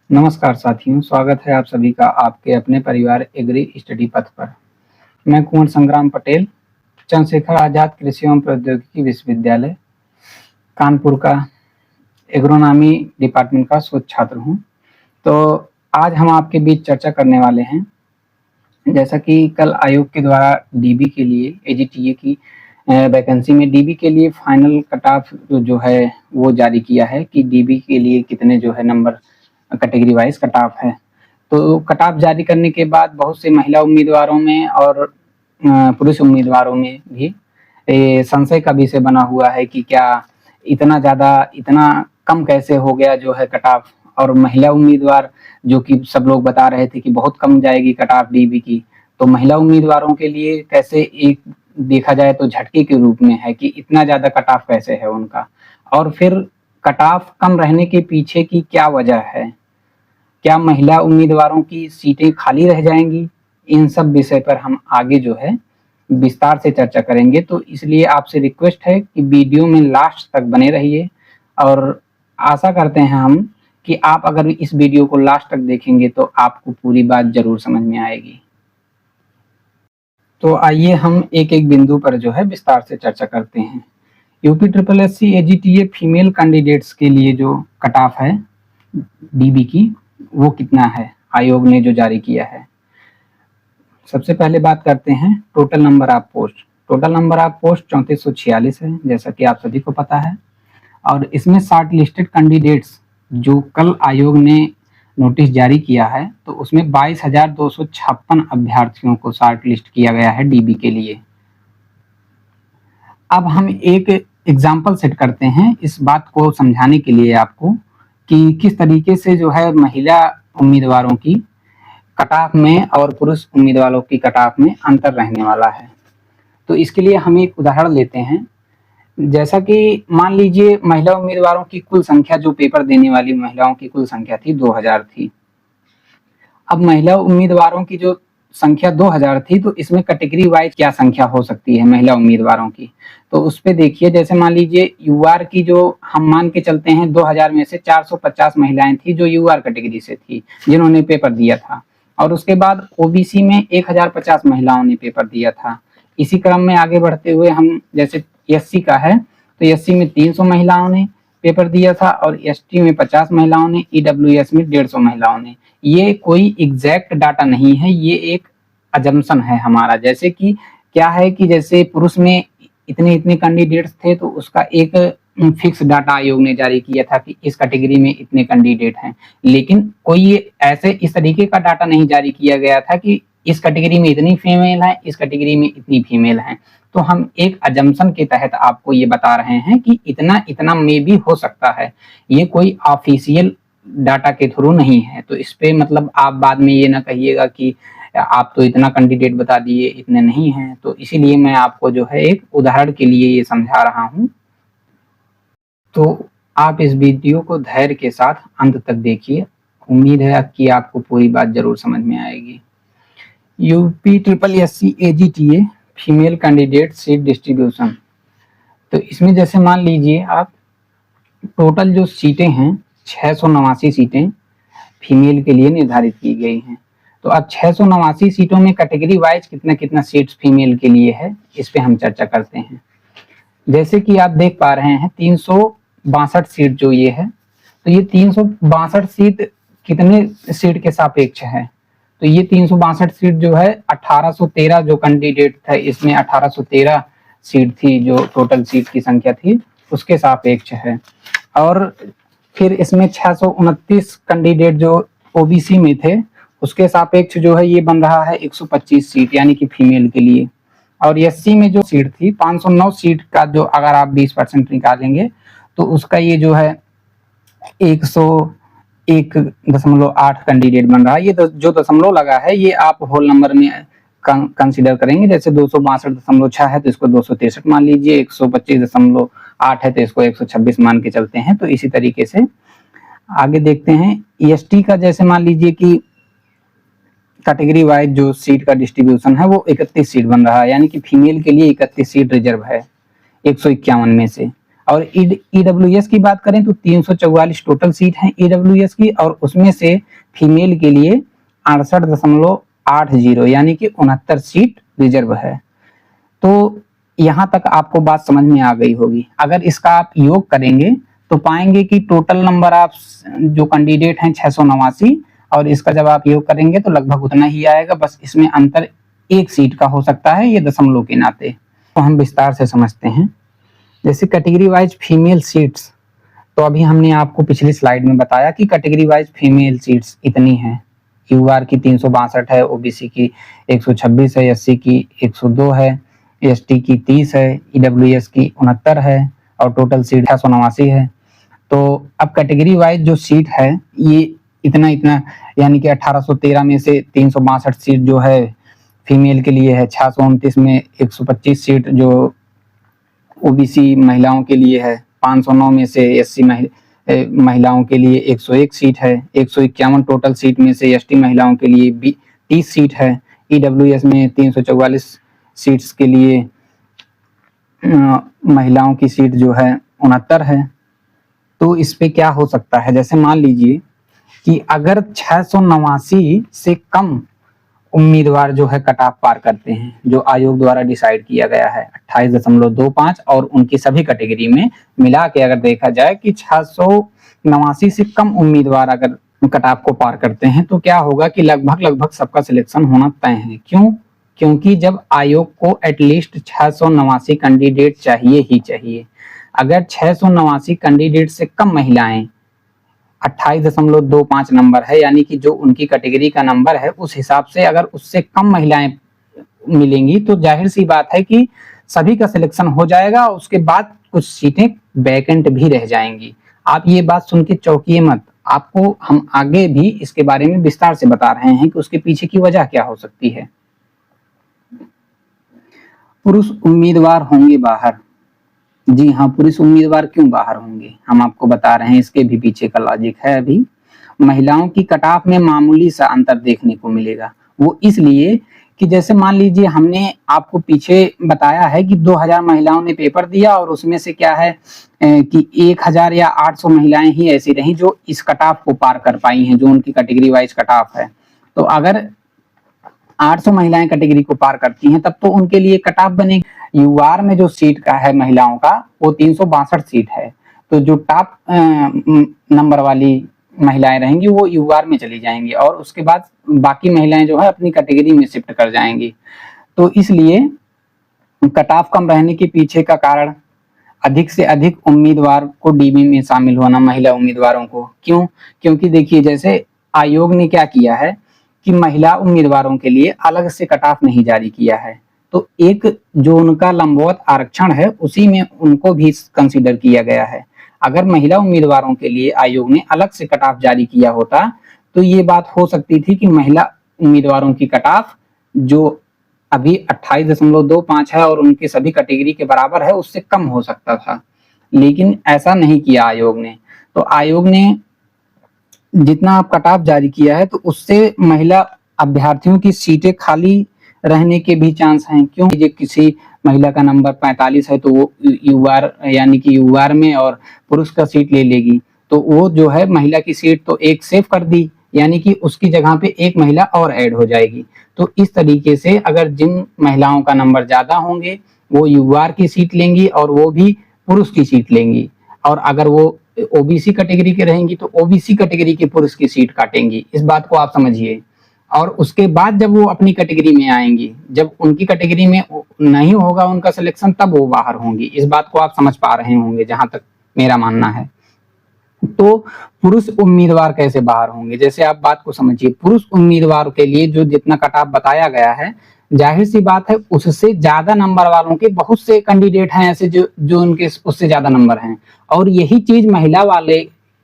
नमस्कार साथियों, स्वागत है आप सभी का आपके अपने परिवार एग्री स्टडी पथ पर। मैं कुंवर संग्राम पटेल, चंद्रशेखर आजाद कृषि एवं प्रौद्योगिकी विश्वविद्यालय कानपुर का एग्रोनॉमी डिपार्टमेंट का शोध छात्र हूं। तो आज हम आपके बीच चर्चा करने वाले हैं, जैसा कि कल आयोग के द्वारा डीबी के लिए एजीटीए की वैकेंसी में डीबी के लिए फाइनल कट ऑफ जो है वो जारी किया है कि डीबी के लिए कितने जो है number category wise cut off है। तो कट ऑफ जारी करने के बाद बहुत से महिला उम्मीदवारों में और पुरुष उम्मीदवारों में भी संशय का विषय बना हुआ है कि क्या इतना ज्यादा इतना कम कैसे हो गया जो है कट ऑफ। और महिला उम्मीदवार जो कि सब लोग बता रहे थे कि बहुत कम जाएगी कट ऑफ डीबी की, तो महिला उम्मीदवारों के लिए कैसे एक देखा जाए तो झटके के रूप में है कि इतना ज्यादा कट ऑफ कैसे है उनका, और फिर कट ऑफ कम रहने के पीछे की क्या वजह है, क्या महिला उम्मीदवारों की सीटें खाली रह जाएंगी। इन सब विषय पर हम आगे जो है विस्तार से चर्चा करेंगे। तो इसलिए आपसे रिक्वेस्ट है कि वीडियो में लास्ट तक बने रहिए, और आशा करते हैं हम कि आप अगर इस वीडियो को लास्ट तक देखेंगे तो आपको पूरी बात जरूर समझ में आएगी। तो आइए हम एक एक बिंदु पर जो है विस्तार से चर्चा करते हैं। UP triple S C AGTA female candidates के लिए जो कट ऑफ है डीबी की वो कितना है, आयोग ने जो जारी किया है। सबसे पहले बात करते हैं total number of post. Total number of post 3446 है, जैसा कि आप सभी को पता है। और इसमें शॉर्ट लिस्टेड कैंडिडेट्स जो कल आयोग ने नोटिस जारी किया है, तो उसमें 22,256 अभ्यर्थियों को शॉर्ट लिस्ट किया गया है डीबी के लिए। अब हम एक एग्जाम्पल सेट करते हैं इस बात को समझाने के लिए आपको कि किस तरीके से जो है महिला उम्मीदवारों की कट ऑफ में और पुरुष उम्मीदवारों की कट ऑफ में अंतर रहने वाला है। तो इसके लिए हम एक उदाहरण लेते हैं। जैसा कि मान लीजिए महिला उम्मीदवारों की कुल संख्या, जो पेपर देने वाली महिलाओं की कुल संख्या थी 2000 थी। अब महिला उम्मीदवारों की जो संख्या 2000 थी, तो इसमें कैटेगरी वाइज क्या संख्या हो सकती है महिला उम्मीदवारों की। तो उस पे देखिए, जैसे मान लीजिए यूआर की जो हम मान के चलते हैं 2000 में से 450 महिलाएं थी जो यूआर कैटेगरी से थी जिन्होंने पेपर दिया था, और उसके बाद ओबीसी में 1050 महिलाओं ने पेपर दिया था। इसी क्रम में आगे बढ़ते हुए हम जैसे एससी का है, तो एससी में 300 महिलाओं ने पेपर दिया था, और एसटी में 50 महिलाओं ने, ईडब्ल्यूएस में 150 महिलाओं ने। ये कोई एग्जैक्ट डाटा नहीं है, ये एक अजम्पशन है हमारा। जैसे कि क्या है कि जैसे पुरुष में इतने इतने कैंडिडेट्स थे, तो उसका एक फिक्स डाटा आयोग ने जारी किया था कि इस कैटेगरी में इतने कैंडिडेट हैं, लेकिन कोई ऐसे इस तरीके का डाटा नहीं जारी किया गया था कि इस कैटेगरी में इतनी फीमेल है, इस कैटेगरी में इतनी फीमेल है। तो हम एक अजम्पशन के तहत आपको ये बता रहे हैं कि इतना इतना में भी हो सकता है, ये कोई ऑफिशियल डाटा के थ्रू नहीं है। तो इस पे मतलब आप बाद में ये ना कहिएगा कि आप तो इतना कैंडिडेट बता दिए, इतने नहीं हैं। तो इसीलिए मैं आपको जो है एक उदाहरण के लिए ये समझा रहा हूँ। तो आप इस वीडियो को धैर्य के साथ अंत तक देखिए, उम्मीद है कि आपको पूरी बात जरूर समझ में आएगी। UP triple S C AGTA female candidate seat distribution. तो इसमें जैसे मान लीजिए आप टोटल जो सीटें हैं 689 सीटें फीमेल के लिए निर्धारित की गई हैं। तो अब 689 सीटों में कैटेगरी वाइज कितना कितना सीट्स फीमेल के लिए है, इस पे हम चर्चा करते हैं। जैसे कि आप देख पा रहे हैं 362 सीट जो ये है, तो ये 362 सीट कितने सीट के सापेक्ष है। तो ये 362 सीट जो है 1813 जो कैंडिडेट था, इसमें 1813 सीट थी जो टोटल सीट की संख्या थी उसके सापेक्ष है। और फिर इसमें 629 कैंडिडेट जो ओबीसी में थे उसके सापेक्ष जो है ये बन रहा है 125 सीट, यानी कि फीमेल के लिए। और एससी में जो सीट थी 509 सीट का जो अगर आप 20% निकालेंगे तो उसका ये जो है 101.8 कैंडिडेट बन रहा है। ये जो दशमलव लगा है ये आप होल नंबर में कंसीडर करेंगे। जैसे 262.6 है तो इसको 263 मान लीजिए, 125.8 है तो इसको 126 मान के चलते हैं। तो इसी तरीके से आगे देखते हैं ईएसटी का। जैसे मान लीजिए कि कैटेगरी वाइज जो सीट का डिस्ट्रीब्यूशन है वो 31 सीट बन रहा है, यानी कि फीमेल के लिए 31 सीट रिजर्व है 151 में से। और ईडब्ल्यूएस की बात करें तो 344 टोटल सीट हैं ईडब्ल्यूएस की, और उसमें से फीमेल के लिए 68.80 यानी कि 69 सीट रिजर्व है। तो यहाँ तक आपको बात समझ में आ गई होगी। अगर इसका आप योग करेंगे तो पाएंगे कि टोटल नंबर आप जो कैंडिडेट हैं 689, और इसका जब आप योग करेंगे तो लगभग उतना ही आएगा, बस इसमें अंतर 1 सीट का हो सकता है, ये दशमलव के नाते। तो हम विस्तार से समझते हैं। जैसे कैटेगरी वाइज फीमेल सीट्स, तो अभी हमने आपको पिछली स्लाइड में बताया कि कैटेगरी वाइज फीमेल सीट्स इतनी हैं। यूआर की 362 है, ओबीसी की 126 है, एससी की 102 है, एसटी की 30 है, ईडब्ल्यूएस की 69 है, और टोटल सीट 689 है। तो अब कैटेगरी वाइज जो सीट है ये इतना इतना, यानी कि 1813 में से 362 सीट जो है फीमेल के लिए है, 629 में 125 सीट जो ओबीसी महिलाओं के लिए है, 509 में से एससी महिलाओं के लिए 101 सीट है, 151 टोटल सीट में से एसटी महिलाओं के लिए 30 सीट है, ईडब्ल्यूएस में 344 सीट्स के लिए महिलाओं की सीट जो है 69 है। तो इस पे क्या हो सकता है, जैसे मान लीजिए कि अगर 689 से कम उम्मीदवार जो है कट ऑफ पार करते हैं, जो आयोग द्वारा डिसाइड किया गया है 28.25, और उनकी सभी कैटेगरी में मिला के अगर देखा जाए कि 689 से कम उम्मीदवार अगर कट ऑफ को पार करते हैं तो क्या होगा कि लगभग सबका सिलेक्शन होना तय है। क्यों? क्योंकि जब आयोग को एटलीस्ट 689 कैंडिडेट चाहिए ही चाहिए। अगर 689 कैंडिडेट से कम महिलाएं 28.25 नंबर है, यानी कि जो उनकी कैटेगरी का नंबर है उस हिसाब से अगर उससे कम महिलाएं मिलेंगी तो जाहिर सी बात है कि सभी का सिलेक्शन हो जाएगा, और उसके बाद कुछ सीटें वैकेंट भी रह जाएंगी। आप ये बात सुन के चौंकिए मत, आपको हम आगे भी इसके बारे में विस्तार से बता रहे हैं कि उसके पीछे की वजह क्या हो सकती है। पुरुष उम्मीदवार होंगे बाहर। जी हाँ, पुरुष उम्मीदवार क्यों बाहर होंगे हम आपको बता रहे हैं, इसके भी पीछे का लॉजिक है। अभी महिलाओं की कट ऑफ में मामूली सा अंतर देखने को मिलेगा। वो इसलिए कि जैसे मान लीजिए हमने आपको पीछे बताया है कि 2000 महिलाओं ने पेपर दिया, और उसमें से क्या है कि 1000 या 800 महिलाएं ही ऐसी रहीं जो इस कट ऑफ को पार कर पाई हैं, जो उनकी कैटेगरी वाइज कट ऑफ है। तो अगर 800 महिलाएं कैटेगरी को पार करती हैं तब तो उनके लिए कट ऑफ बनेगी। यूआर में जो सीट का है महिलाओं का वो 362 सीट है, तो जो टॉप नंबर वाली महिलाएं रहेंगी वो यूआर में चली जाएंगी, और उसके बाद बाकी महिलाएं जो है अपनी कैटेगरी में शिफ्ट कर जाएंगी। तो इसलिए कट ऑफ कम रहने के पीछे का कारण अधिक से अधिक उम्मीदवार को डीबी में शामिल होना, महिला उम्मीदवारों को। क्यों? क्योंकि देखिए जैसे आयोग ने क्या किया है कि महिला उम्मीदवारों के लिए अलग से कट ऑफ नहीं जारी किया है, तो एक जो उनका लंबवत आरक्षण है उसी में उनको भी कंसीडर किया गया है। अगर महिला उम्मीदवारों के लिए आयोग ने अलग से कट ऑफ जारी किया होता तो ये बात हो सकती थी कि महिला उम्मीदवारों की कट ऑफ जो अभी 28.25 है और उनकी सभी कैटेगरी के बराबर है उससे कम हो सकता था, लेकिन ऐसा नहीं किया आयोग ने। तो आयोग ने जितना आप कट ऑफ जारी किया है तो उससे महिला अभ्यर्थियों की सीटें खाली रहने के भी चांस हैं। क्यों? ये किसी महिला का नंबर 45 है तो वो यूआर यानी कि यूआर में और पुरुष का सीट ले लेगी, तो वो जो है महिला की सीट तो एक सेव कर दी, यानी कि उसकी जगह पे एक महिला और ऐड हो जाएगी। तो इस तरीके से अगर जिन महिलाओं का नंबर ज्यादा होंगे वो यूआर की सीट लेंगी और वो भी पुरुष की सीट लेंगी, और अगर वो ओबीसी कैटेगरी के रहेंगी तो ओबीसी कैटेगरी के पुरुष की सीट काटेंगी। इस बात को आप समझिए। और उसके बाद जब वो अपनी कैटेगरी में आएंगी, जब उनकी कैटेगरी में नहीं होगा उनका सिलेक्शन तब वो बाहर होंगी। इस बात को आप समझ पा रहे होंगे जहां तक मेरा मानना है। तो पुरुष उम्मीदवार कैसे बाहर होंगे, जैसे आप बात को समझिए। पुरुष उम्मीदवार के लिए जो जितना कट ऑफ बताया गया है, जाहिर सी बात है उससे ज्यादा नंबर वालों के बहुत से कैंडिडेट हैं ऐसे जो उनके उससे ज्यादा नंबर हैं, और यही चीज महिला वाले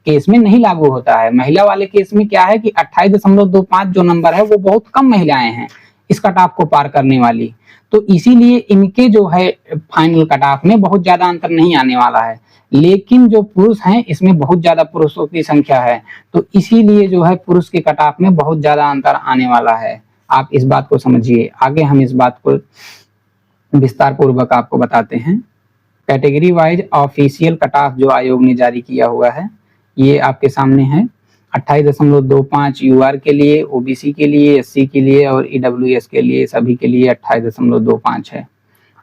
केस में नहीं लागू होता है। महिला वाले केस में क्या है कि 28.25 जो नंबर है वो बहुत कम महिलाएं हैं इस कट ऑफ को पार करने वाली, तो इसीलिए इनके जो है फाइनल कट ऑफ में बहुत ज्यादा अंतर नहीं आने वाला है। लेकिन जो पुरुष हैं इसमें बहुत ज्यादा पुरुषों की संख्या है, तो इसीलिए जो है पुरुष के कट ऑफ में बहुत ज्यादा अंतर आने वाला है। आप इस बात को समझिए। आगे हम इस बात को विस्तार पूर्वक आपको बताते हैं। Category wise official cut off जो आयोग ने जारी किया हुआ है ये आपके सामने है। 28.25 यूआर के लिए, ओबीसी के लिए, एससी के लिए और ईडब्ल्यूएस के लिए, सभी के लिए 28.25 है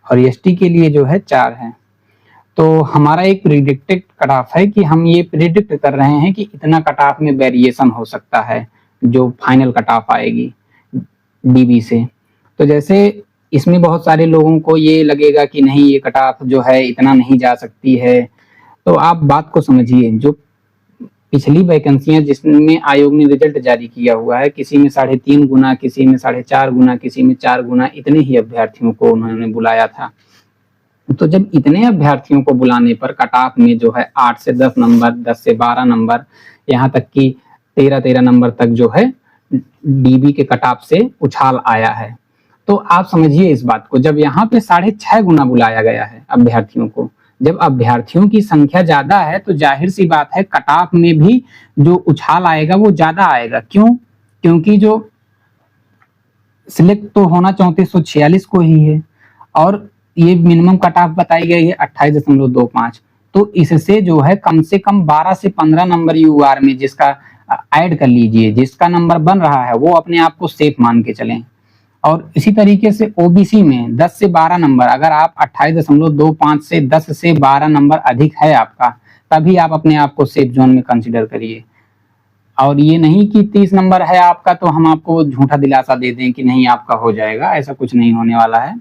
और एसटी के लिए जो है 4 है। तो हमारा एक प्रिडिक्टेड कट ऑफ है कि हम ये प्रिडिक्ट कर रहे हैं कि इतना कट ऑफ में वेरिएशन हो सकता है जो फाइनल कट ऑफ आएगी डीबी से। तो जैसे इसमें बहुत सारे लोगों को ये लगेगा कि नहीं ये कट ऑफ जो है इतना नहीं जा सकती है, तो आप बात को समझिए। जो पिछली वैकेंसियां जिसमें आयोग ने रिजल्ट जारी किया हुआ है, किसी में 3.5 गुना, किसी में 4.5 गुना, किसी में 4 गुना, इतने ही अभ्यर्थियों को उन्होंने बुलाया था। तो जब इतने अभ्यर्थियों को बुलाने पर कट ऑफ में जो है 8 से 10 नंबर, 10 से 12 नंबर, यहाँ तक कि 13 नंबर तक जो है डीबी के कट ऑफ से उछाल आया है। तो आप समझिए इस बात को, जब यहाँ पे 6.5 गुना बुलाया गया है अभ्यर्थियों को, जब अभ्यर्थियों की संख्या ज्यादा है तो जाहिर सी बात है कट ऑफ में भी जो उछाल आएगा वो ज्यादा आएगा। क्यों? क्योंकि जो सिलेक्ट तो होना 3446 को ही है और ये मिनिमम कट ऑफ बताई गई है 28.25। तो इससे जो है कम से कम 12 से 15 नंबर यूआर में जिसका ऐड कर लीजिए, जिसका नंबर बन रहा है वो अपने आप को सेफ मान के चलें। और इसी तरीके से ओबीसी में 10 से 12 नंबर, अगर आप 28.25 से 10 से 12 नंबर अधिक है आपका, तभी आप अपने आप को सेफ जोन में कंसीडर करिए। और ये नहीं कि 30 नंबर है आपका तो हम आपको झूठा दिलासा दे दें कि नहीं आपका हो जाएगा, ऐसा कुछ नहीं होने वाला है।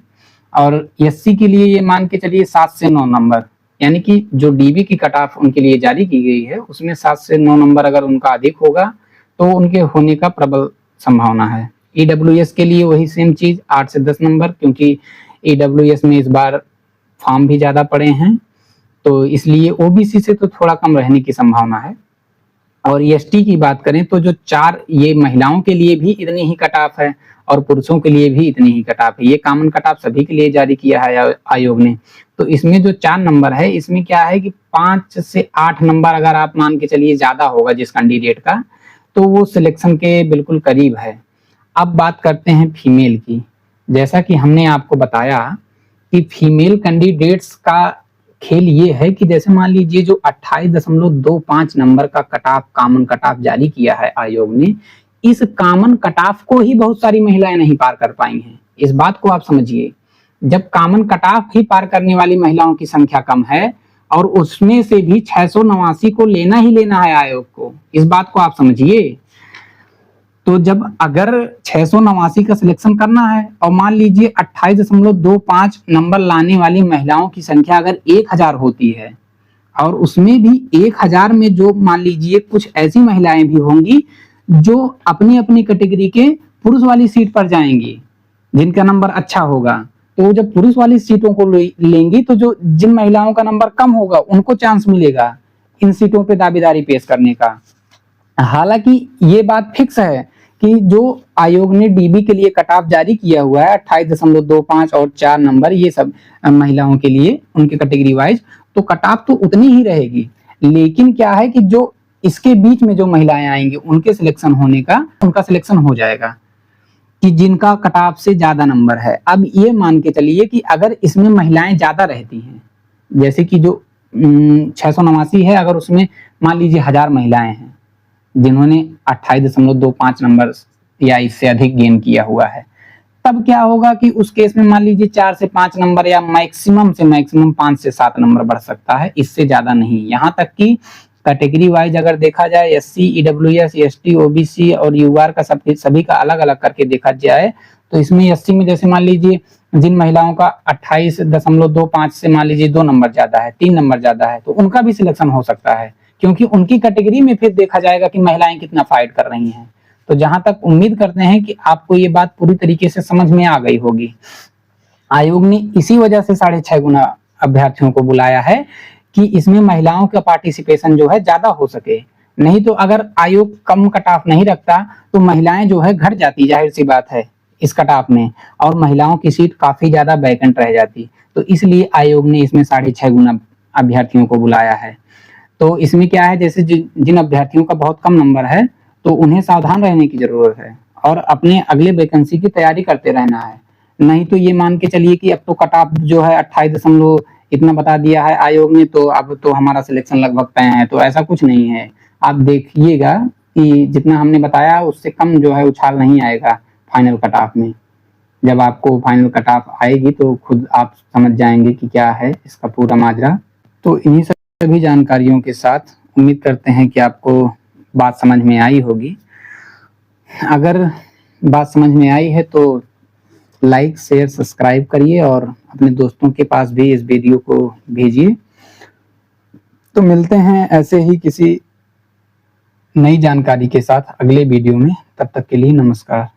और एससी के लिए ये मान के चलिए 7 से 9 नंबर, यानी कि जो डीबी की कट ऑफ उनके लिए जारी की गई है उसमें 7 से 9 नंबर अगर उनका अधिक होगा तो उनके होने का प्रबल संभावना है। ईडब्ल्यूएस के लिए वही सेम चीज 8 से 10 नंबर, क्योंकि ईडब्ल्यूएस में इस बार फॉर्म भी ज्यादा पड़े हैं तो इसलिए ओबीसी से तो थोड़ा कम रहने की संभावना है। और एसटी की बात करें तो जो 4, ये महिलाओं के लिए भी इतनी ही कट ऑफ है और पुरुषों के लिए भी इतनी ही कट ऑफ है। ये कॉमन कट ऑफ सभी के लिए जारी किया है आयोग ने। तो इसमें जो 4 नंबर है इसमें क्या है कि 5 से 8 नंबर अगर आप मान के चलिए ज्यादा होगा जिस कैंडिडेट का, तो वो सिलेक्शन के बिल्कुल करीब है। अब बात करते हैं फीमेल की। जैसा कि हमने आपको बताया कि फीमेल कैंडिडेट्स का खेल ये है कि जैसे मान लीजिए जो 28.25 नंबर का cut off, common cut off जारी किया है आयोग ने, इस कॉमन कट ऑफ को ही बहुत सारी महिलाएं नहीं पार कर पाई हैं। इस बात को आप समझिए। जब कॉमन कट ऑफ ही पार करने वाली महिलाओं की संख्या कम है और उसमें से भी 689 को लेना ही लेना है आयोग को, इस बात को आप समझिए। तो जब अगर 689 का सिलेक्शन करना है और मान लीजिए 28.25 नंबर लाने वाली महिलाओं की संख्या अगर 1000 होती है और उसमें भी 1000 में जो मान लीजिए कुछ ऐसी महिलाएं भी होंगी जो अपनी अपनी कैटेगरी के पुरुष वाली सीट पर जाएंगी जिनका नंबर अच्छा होगा, तो जब पुरुष वाली सीटों को लेंगी तो जो जिन महिलाओं का नंबर कम होगा उनको चांस मिलेगा इन सीटों पे दावेदारी पेश करने का। हालांकि ये बात फिक्स है कि जो आयोग ने डीबी के लिए कट ऑफ जारी किया हुआ है 28.25 और 4 नंबर, ये सब महिलाओं के लिए उनके कैटेगरी वाइज, तो कट ऑफ तो उतनी ही रहेगी। लेकिन क्या है कि जो इसके बीच में जो महिलाएं आएंगी उनके सिलेक्शन होने का, उनका सिलेक्शन हो जाएगा कि जिनका कट ऑफ से ज्यादा नंबर है। अब ये मान के चलिए कि अगर इसमें महिलाएं ज्यादा रहती हैं, जैसे कि जो 689 है, अगर उसमें मान लीजिए 1000 महिलाएं हैं जिन्होंने 28.25 नंबर या इससे अधिक गेन किया हुआ है, तब क्या होगा कि उस केस में मान लीजिए 4 से 5 नंबर या मैक्सिमम से मैक्सिमम 5 से 7 नंबर बढ़ सकता है, इससे ज्यादा नहीं। यहाँ तक कि कैटेगरी वाइज अगर देखा जाए एससी, ईडब्ल्यूएस, एसटी, ओबीसी और यूआर का सभी का अलग अलग करके देखा जाए तो इसमें एससी में जैसे मान लीजिए जिन महिलाओं का 28.25 से मान लीजिए 2 नंबर ज्यादा है, 3 नंबर ज्यादा है, तो उनका भी सिलेक्शन हो सकता है, क्योंकि उनकी कैटेगरी में फिर देखा जाएगा कि महिलाएं कितना फाइट कर रही हैं। तो जहां तक उम्मीद करते हैं कि आपको ये बात पूरी तरीके से समझ में आ गई होगी। आयोग ने इसी वजह से 6.5 गुना अभ्यर्थियों को बुलाया है कि इसमें महिलाओं का पार्टिसिपेशन जो है ज्यादा हो सके। नहीं तो अगर आयोग कम कट ऑफ नहीं रखता तो महिलाएं जो है घट जाती, जाहिर सी बात है इस कट ऑफ में, और महिलाओं की सीट काफी ज्यादा वैकेंट रह जाती। तो इसलिए आयोग ने इसमें 6.5 गुना अभ्यर्थियों को बुलाया है। तो इसमें क्या है, जैसे जिन अभ्यर्थियों का बहुत कम नंबर है तो उन्हें सावधान रहने की जरूरत है और अपने अगले वैकेंसी की तैयारी करते रहना है। नहीं तो ये मान के चलिए कि अब तो कट ऑफ जो है इतना बता दिया है आयोग ने तो अब तो हमारा सिलेक्शन लगभग तय है, तो ऐसा कुछ नहीं है। आप देखिएगा कि जितना हमने बताया उससे कम जो है उछाल नहीं आएगा फाइनल कट ऑफ में। जब आपको फाइनल कट ऑफ आएगी तो खुद आप समझ जाएंगे कि क्या है इसका पूरा माजरा। तो इन्हीं सभी जानकारियों के साथ उम्मीद करते हैं कि आपको बात समझ में आई होगी। अगर बात समझ में आई है तो लाइक शेयर सब्सक्राइब करिए और अपने दोस्तों के पास भी इस वीडियो को भेजिए। तो मिलते हैं ऐसे ही किसी नई जानकारी के साथ अगले वीडियो में। तब तक के लिए नमस्कार।